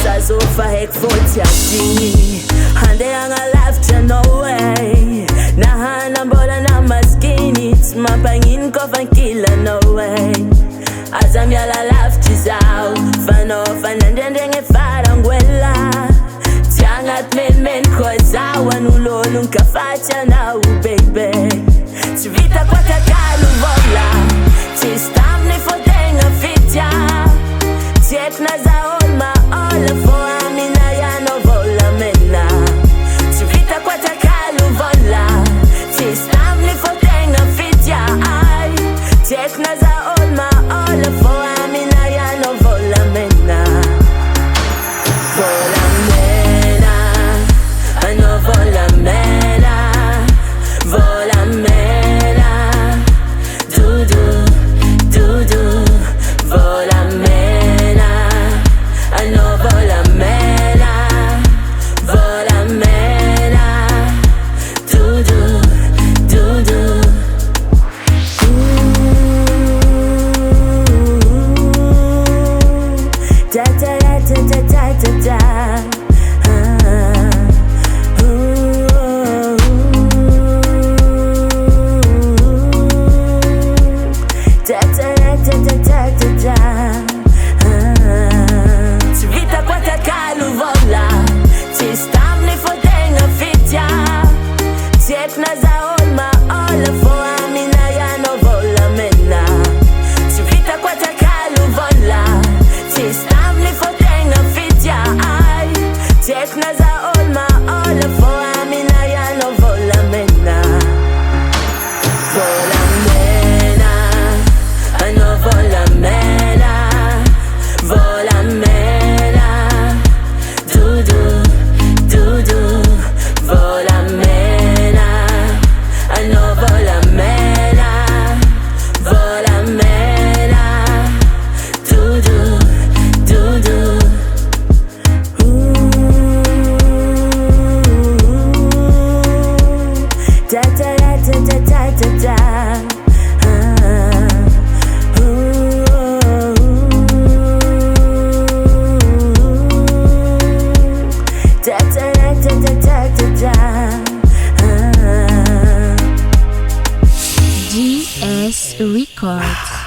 Sa so verhek voelt ja die hande hanga laft ja no way nahana mbola na maskini mapangin ko van kila no way azam ya la laft zao fano fanandende ngefara ngwela tiangat men koza wanulo nunca facha na baby Civita kwa kakalu vola Tistam ni fotenga fitya Tiek na za olma Ola fo amina ya no vola mena Civita kwa kakalu vola Tistam ni fotenga fitya Tiek na za olma Ola fo amina ya no vola mena Vola mena Ano vola mena Vola mena Civita kwa kakalu vola Tistam ni fotenga fitya Tiek na za olma Ola fo amina ya no vola mena Civita kwa kakalu vola Tistam ni fotenga fitya Tiek na za olma Ola fo amina ya no vola mena Vola mena Ano vola mena Vola mena Vola mena Ano vola mena Vola mena GS Records.